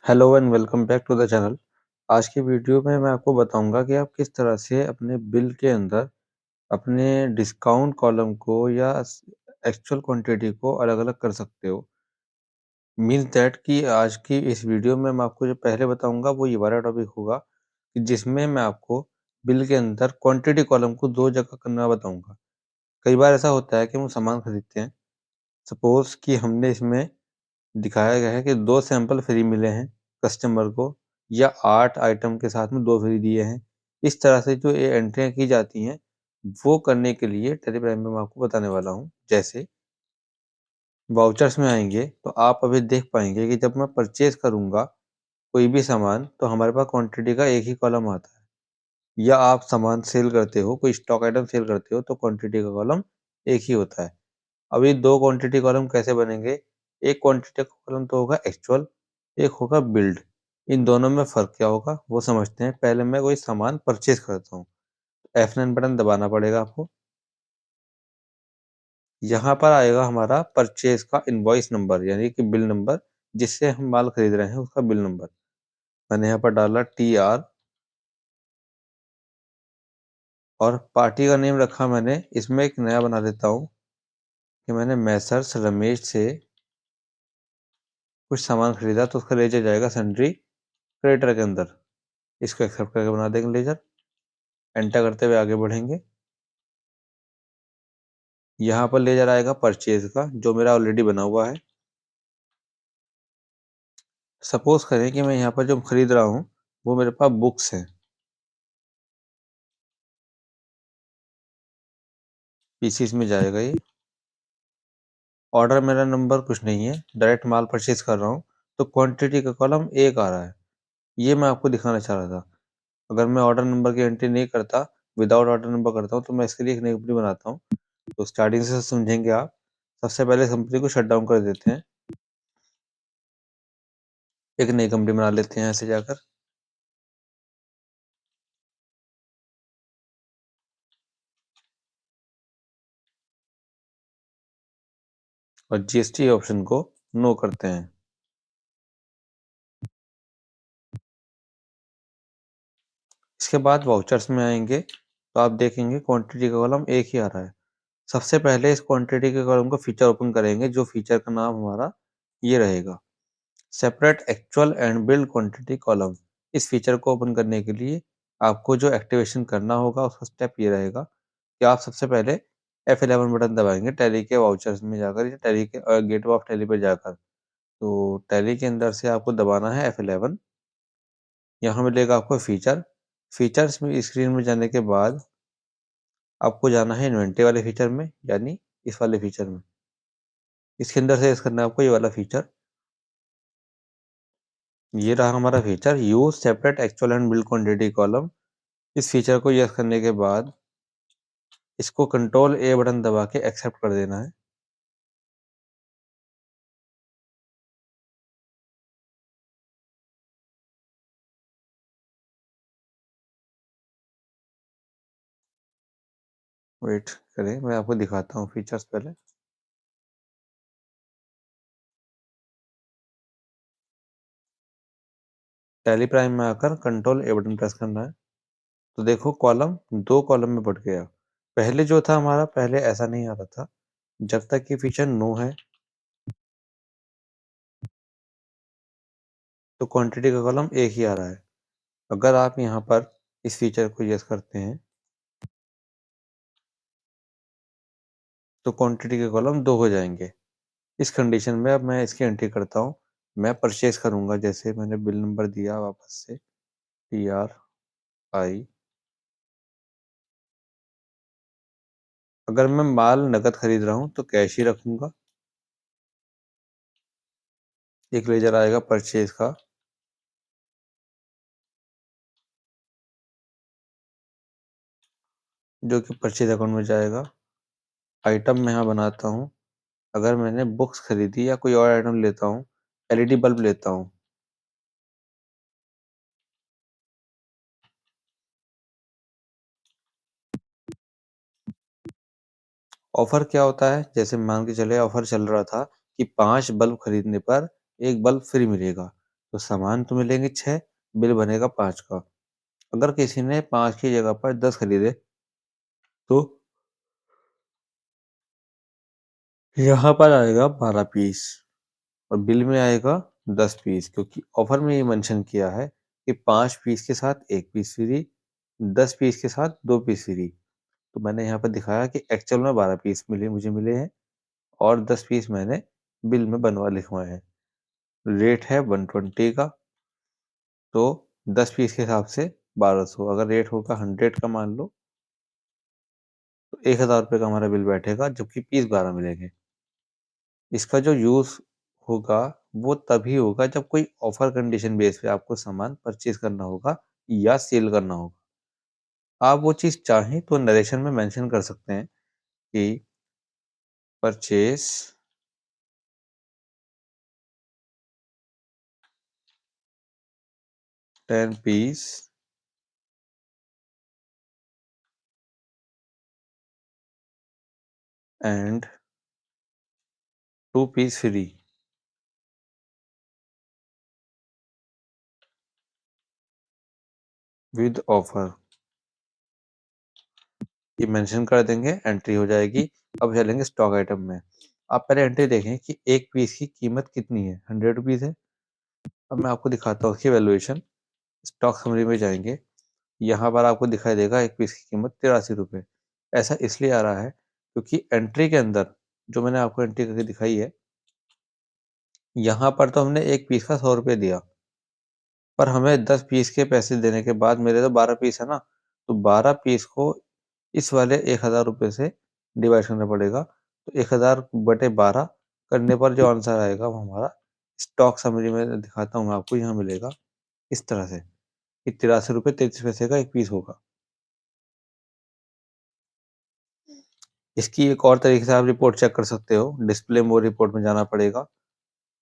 Hello and welcome back to the channel. आज की video में मैं आपको बताऊंगा कि आप किस तरह से अपने बिल के अंदर अपने डिस्काउंट कॉलम को या एक्चुअल क्वांटिटी को अलग-अलग कर सकते हो। मीन्स दैट कि आज की इस वीडियो में मैं आपको जो पहले बताऊंगा वो ये वाला टॉपिक होगा कि जिसमें मैं आपको बिल के अंदर क्वांटिटी कॉलम को 2 जगह करना बताऊंगा। कई बार ऐसा होता है कि हम सामान खरीदते हैं। सपोज़ कि हमने इसमें दिखाया गया है कि 2 सैंपल फ्री मिले हैं कस्टमर को या 8 आइटम के साथ में 2 फ्री दिए हैं। इस तरह से जो ये एंट्रियाँ की जाती हैं, वो करने के लिए टेलीग्राम में मैं आपको बताने वाला हूँ। जैसे वाउचर्स में आएँगे तो आप अभी देख पाएँगे कि जब मैं परचेज़ करूँगा कोई भी सामान तो हमारे पास क्वांटिटी का एक ही कॉलम आता है। या आप सामान सेल करते हो, कोई स्टॉक आइटम सेल करते हो तो क्वांटिटी का कॉलम एक ही होता है। अब ये 2 क्वांटिटी कॉलम कैसे बनेंगे? एक क्वांटिटी का कॉलम तो होगा एक्चुअल, एक होगा बिल्ड। इन दोनों में फ़र्क क्या होगा, वो समझते हैं। पहले मैं कोई सामान परचेज़ करता हूँ, F9 बटन दबाना पड़ेगा आपको। यहाँ पर आएगा हमारा परचेज़ का इनवॉइस नंबर यानी कि बिल नंबर, जिससे हम माल खरीद रहे हैं उसका बिल नंबर। मैंने यहाँ पर डाला TR और पार्टी का नेम रखा मैंने, इसमें एक नया बना देता हूँ कि मैंने मेसर्स रमेश से कुछ सामान खरीदा तो उसका लेज़र जाएगा सन्ड्री क्रेडिटर के अंदर। इसको एक्सेप्ट करके बना देंगे लेज़र। एंटर करते हुए आगे बढ़ेंगे। यहाँ पर लेज़र आएगा परचेज़ का, जो मेरा ऑलरेडी बना हुआ है। सपोज़ करें कि मैं यहाँ पर जो खरीद रहा हूँ, वो मेरे पास बुक्स हैं। पीसीज में जाएगा ये। ऑर्डर मेरा नंबर कुछ नहीं है, डायरेक्ट माल परचेज़ कर रहा हूँ, तो क्वांटिटी का कॉलम 1 आ रहा है। ये मैं आपको दिखाना चाह रहा था। अगर मैं ऑर्डर नंबर की एंट्री नहीं करता, विदाउट ऑर्डर नंबर करता हूँ, तो मैं इसके लिए एक नई कंपनी बनाता हूँ। तो स्टार्टिंग से समझेंगे आप। सबसे पहले इस कंपनी को शट डाउन कर देते हैं। एक नई कंपनी बना लेते हैं ऐसे जाकर। और जीएसटी ऑप्शन को नो करते हैं। इसके बाद वाउचर्स में आएँगे, तो आप देखेंगे क्वांटिटी का कॉलम एक ही आ रहा है। सबसे पहले इस क्वांटिटी के कॉलम का फीचर ओपन करेंगे, जो फीचर का नाम हमारा ये रहेगा, separate actual and build quantity column. इस फीचर को ओपन करने के लिए आपको जो एक्टिवेशन करना होगा, उसका स्टेप ये रहेगा कि आप सबसे पहले F11 बटन दबाएँगे टैली के वाउचर्स में जाकर या टैली के गेटवे ऑफ टैली पे जाकर। तो टैली के अंदर से आपको दबाना है F11। यहाँ मिलेगा आपको फीचर। फीचर्स में स्क्रीन में जाने के बाद आपको जाना है इन्वेंटरी वाले फीचर में, यानी इस वाले फीचर में। इसके अंदर से यस करना है आपको ये वाला फीचर। ये रहा हमारा feature, use separate actual and build quantity column. इस फीचर को यस करने के बाद इसको कंट्रोल ए बटन दबा के एक्सेप्ट कर देना है। वेट करें, मैं आपको दिखाता हूँ फीचर्स पहले। टैली प्राइम में आकर कंट्रोल ए बटन प्रेस करना है। तो देखो कॉलम 2 कॉलम में बँट गया। पहले जो था हमारा, पहले ऐसा नहीं आ रहा था। जब तक ये फीचर नो है, तो क्वांटिटी का कॉलम एक ही आ रहा है। अगर आप यहाँ पर इस फीचर को यस करते हैं, तो क्वांटिटी के कॉलम 2 हो जाएँगे। इस कंडीशन में अब मैं इसकी एंट्री करता हूँ। मैं परचेज़ करूँगा, जैसे मैंने बिल नंबर दिया वापस से TRI। अगर मैं माल नकद खरीद रहा हूँ तो कैश ही रखूँगा। एक लेज़र आएगा परचेज़ का, जो कि परचेज़ अकाउंट में जाएगा। आइटम मैं यहाँ बनाता हूँ। अगर मैंने बुक्स खरीदी या कोई और आइटम लेता हूँ, एलईडी बल्ब लेता हूँ, ऑफ़र क्या होता है? जैसे मान के चलिए ऑफ़र चल रहा था कि 5 बल्ब खरीदने पर 1 बल्ब फ्री मिलेगा। तो सामान तो मिलेंगे 6, बिल बनेगा 5 का। अगर किसी ने 5 की जगह पर 10 खरीदे तो यहाँ पर आएगा 12 पीस और बिल में आएगा 10 पीस, क्योंकि ऑफर में ये मेंशन किया है कि 5 पीस के साथ 1 पीस फ्री, 10 पीस के साथ 2 पीस फ्री। तो मैंने यहाँ पर दिखाया कि एक्चुअल में 12 पीस मुझे मिले हैं और 10 पीस मैंने बिल में बनवा लिखवाए हैं। रेट है 120 का, तो 10 पीस के हिसाब से 1200। अगर रेट होगा 100 का मान लो तो 1000 रुपये का हमारा बिल बैठेगा, जबकि पीस 12 मिलेंगे। इसका जो यूज़ होगा वो तभी होगा जब कोई ऑफर कंडीशन बेस पे आपको सामान परचेज करना होगा या सेल करना होगा। आप वो चीज़ चाहें तो नरेशन में मेंशन कर सकते हैं कि purchase 10 piece and 2 piece free with offer. ये मेंशन कर देंगे, एंट्री हो जाएगी। अब चलेंगे स्टॉक आइटम में। आप पहले एंट्री देखें कि एक पीस की कीमत कितनी है। 100 रुपीज़ है। अब मैं आपको दिखाता हूँ उसकी वैल्यूएशन। स्टॉक समरी में जाएंगे, यहाँ पर आपको दिखाई देगा एक पीस की कीमत 83 रुपये। ऐसा इसलिए आ रहा है क्योंकि एंट्री के अंदर जो मैंने आपको एंट्री करके दिखाई है, यहाँ पर तो हमने एक पीस का 100 रुपये दिया, पर हमें 10 पीस के पैसे देने के बाद मेरे तो 12 पीस है ना, तो 12 पीस को इस वाले 1000 रुपये से डिवाइड करना पड़ेगा। तो 1000 बटे 12 करने पर जो आंसर आएगा वो हमारा स्टॉक समरी में दिखाता हूँ मैं आपको, यहाँ मिलेगा इस तरह से कि 83 रुपये 33 पैसे का एक पीस होगा। इसकी एक और तरीके से आप रिपोर्ट चेक कर सकते हो। डिस्प्ले मोड रिपोर्ट में जाना पड़ेगा,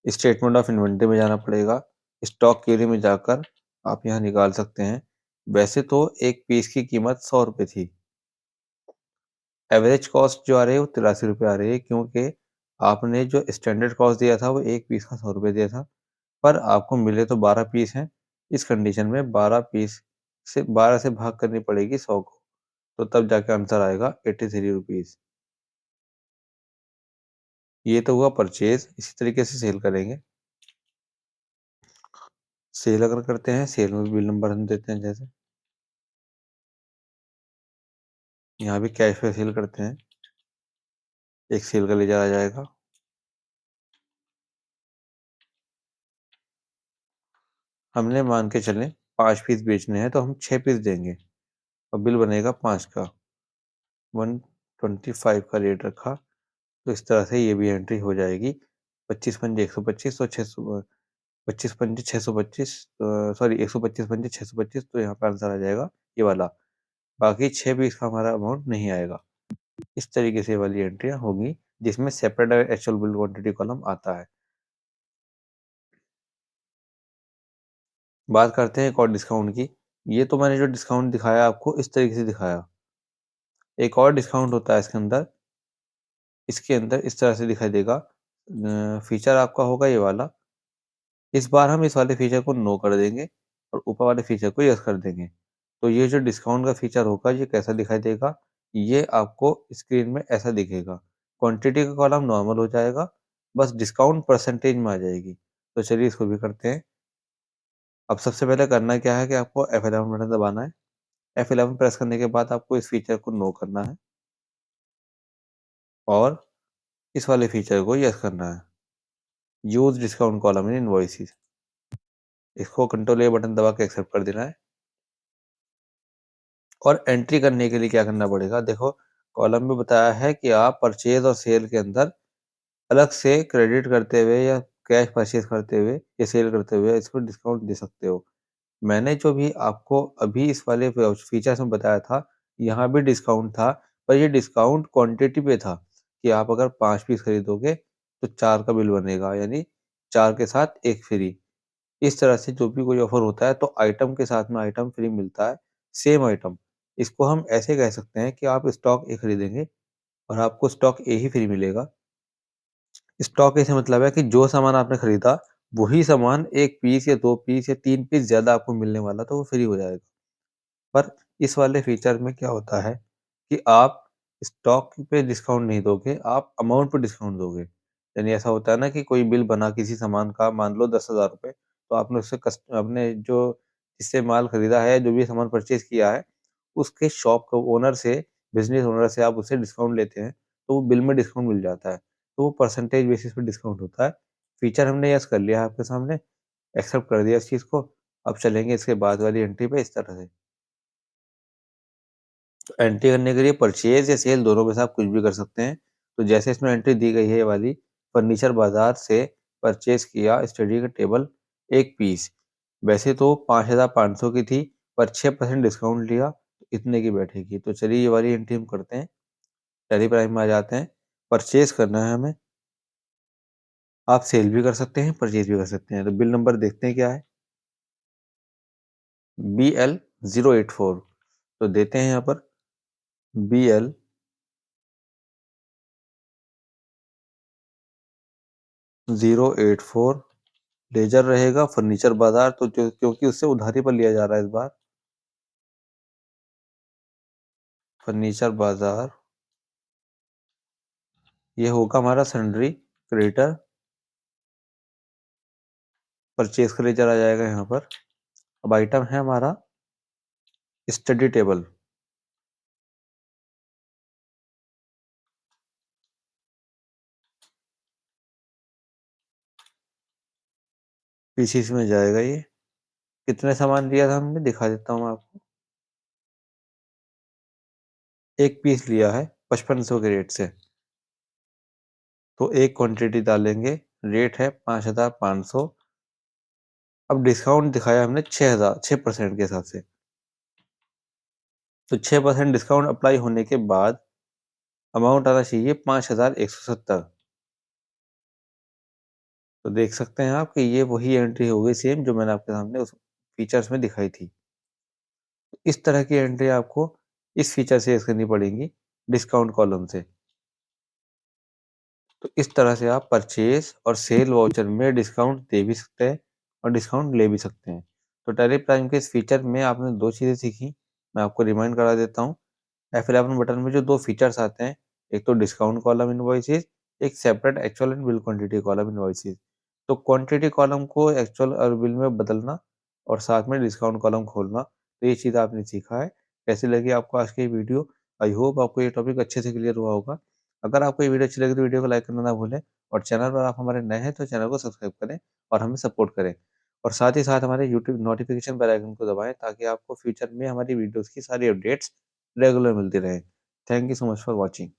स्टेटमेंट ऑफ इन्वेंटरी में जाना पड़ेगा, स्टॉक क्वेरी में जाकर आप यहाँ निकाल सकते हैं। वैसे तो एक पीस की कीमत 100 रुपये थी, एवरेज कॉस्ट जो आ रही है वो 83 रुपये आ रही है, क्योंकि आपने जो स्टैंडर्ड कॉस्ट दिया था वो एक पीस का 100 रुपये दिया था, पर आपको मिले तो 12 पीस हैं। इस कंडीशन में 12 पीस से 12 से भाग करनी पड़ेगी 100 को, तो तब जाके आंसर आएगा 83 रुपीज़। ये तो हुआ परचेज। इसी तरीके से सेल करेंगे। सेल अगर करते हैं, सेल में भी बिल नंबर हम देते हैं, जैसे यहाँ भी कैश पे सेल करते हैं, एक सेल का लेजर आ जाएगा। हमने मान के चलें 5 पीस बेचने हैं तो हम 6 पीस देंगे और बिल बनेगा 5 का। 125 का रेट रखा, तो इस तरह से ये भी एंट्री हो जाएगी। 25 पंजे 125, तो 600, 25 पंजे 625, सॉरी 125 पंजे 625, तो यहाँ पे आंसर आ जाएगा ये वाला। बाकी 6 पीस का हमारा अमाउंट नहीं आएगा। इस तरीके से वाली एंट्रियाँ होंगी जिसमें separate actual bill quantity column आता है। बात करते हैं एक और डिस्काउंट की। ये तो मैंने जो डिस्काउंट दिखाया आपको इस तरीके से दिखाया। एक और डिस्काउंट होता है इसके अंदर इस तरह से दिखाई देगा। फीचर आपका होगा ये वाला। इस बार हम इस वाले फीचर को नो कर देंगे और ऊपर वाले फीचर को यस कर देंगे। तो ये जो डिस्काउंट का फीचर होगा ये कैसा दिखाई देगा, ये आपको स्क्रीन में ऐसा दिखेगा। क्वांटिटी का कॉलम नॉर्मल हो जाएगा, बस डिस्काउंट परसेंटेज में आ जाएगी। तो चलिए इसको भी करते हैं। अब सबसे पहले करना क्या है कि आपको F11 बटन दबाना है। F11 प्रेस करने के बाद आपको इस फीचर को नो करना है और इस वाले फीचर को यस करना है। Use discount column in invoices, इसको कंट्रोल ए बटन दबा के एक्सेप्ट कर देना है। और एंट्री करने के लिए क्या करना पड़ेगा, देखो कॉलम में बताया है कि आप परचेज और सेल के अंदर अलग से क्रेडिट करते हुए या कैश परचेज करते हुए या सेल करते हुए इसको डिस्काउंट दे सकते हो। मैंने जो भी आपको अभी इस वाले फीचर्स में बताया था, यहाँ भी डिस्काउंट था, पर ये डिस्काउंट क्वांटिटी पे था कि आप अगर 5 पीस खरीदोगे तो 4 का बिल बनेगा, यानी 4 के साथ 1 फ्री। इस तरह से जो भी कोई ऑफर होता है तो आइटम के साथ में आइटम फ्री मिलता है, सेम आइटम। इसको हम ऐसे कह सकते हैं कि आप स्टॉक ए खरीदेंगे और आपको स्टॉक ए ही फ्री मिलेगा। स्टॉक ए से मतलब है कि जो सामान आपने खरीदा वही सामान 1 पीस या 2 पीस या 3 पीस ज़्यादा आपको मिलने वाला तो वो फ्री हो जाएगा। पर इस वाले फीचर में क्या होता है कि आप स्टॉक पे डिस्काउंट नहीं दोगे, आप अमाउंट पे डिस्काउंट दोगे। यानी ऐसा होता है ना कि कोई बिल बना किसी सामान का मान लो ₹10,000 तो आपने उससे आपने जो जिससे माल खरीदा है, जो भी सामान परचेज़ किया है, उसके शॉप के ओनर से, बिज़नेस ओनर से आप उससे डिस्काउंट लेते हैं, तो वो बिल में डिस्काउंट मिल जाता है। तो वो परसेंटेज बेसिस पे डिस्काउंट होता है। फीचर हमने यस कर लिया है आपके सामने, एक्सेप्ट कर दिया इस चीज़ को। अब चलेंगे इसके बाद वाली एंट्री पे इस तरह से। एंट्री करने के लिए परचेज़ या सेल दोनों में से आप कुछ भी कर सकते हैं। तो जैसे इसमें एंट्री दी गई है ये वाली, फर्नीचर बाज़ार से परचेज़ किया स्टडी का टेबल 1 पीस। वैसे तो 5,500 की थी, पर 6% डिस्काउंट लिया, तो इतने की बैठेगी। तो चलिए ये वाली एंट्री हम करते हैं। टैली प्राइम में आ जाते हैं, परचेज़ करना है हमें। आप सेल भी कर सकते हैं, परचेज़ भी कर सकते हैं। तो बिल नंबर देखते हैं क्या है? BL084 तो देते हैं यहाँ पर BL 084 लेज़र रहेगा फर्नीचर बाज़ार तो जो क्योंकि उससे उधारी पर लिया जा रहा है इस बार। फर्नीचर बाज़ार ये होगा हमारा सन्ड्री क्रेडिटर परचेज़ का लेज़र आ जाएगा यहाँ पर। अब आइटम है हमारा स्टडी टेबल। पीसीस में जाएगा ये। कितने सामान लिया था हमने दिखा देता हूँ आपको। 1 पीस लिया है 5500 के रेट से। तो 1 क्वांटिटी डालेंगे, रेट है 5,500। अब डिस्काउंट दिखाया हमने 6% के हिसाब से। तो 6% डिस्काउंट अप्लाई होने के बाद अमाउंट आना चाहिए 5,170। तो देख सकते हैं आप कि ये वही एंट्री हो गई सेम जो मैंने आपके सामने उस फीचर्स में दिखाई थी। इस तरह की एंट्री आपको इस फीचर से यूज़ करनी पड़ेंगी डिस्काउंट कॉलम से। तो इस तरह से आप परचेज़ और सेल वाउचर में डिस्काउंट दे भी सकते हैं और डिस्काउंट ले भी सकते हैं। तो टैली प्राइम के इस फीचर में आपने 2 चीज़ें सीखी, मैं आपको रिमाइंड करा देता हूँ। F11 बटन में जो 2 फीचर्स आते हैं, एक तो डिस्काउंट कॉलम इनवॉइसेस, एक separate actual and bill quantity column invoices. तो क्वांटिटी कॉलम को एक्चुअल और बिल में बदलना और साथ में डिस्काउंट कॉलम खोलना, तो ये चीज़ आपने सीखा है। कैसी लगी आपको आज की वीडियो? आई होप आपको ये टॉपिक अच्छे से क्लियर हुआ होगा। अगर आपको ये वीडियो अच्छी लगी तो वीडियो को लाइक करना ना भूलें और चैनल पर आप हमारे नए हैं तो चैनल को सब्सक्राइब करें और हमें सपोर्ट करें। और साथ ही साथ हमारे यूट्यूब नोटिफिकेशन बेल आइकन को दबाएँ ताकि आपको फ्यूचर में हमारी वीडियोज़ की सारी अपडेट्स रेगुलर मिलती रहें। Thank you so much for watching.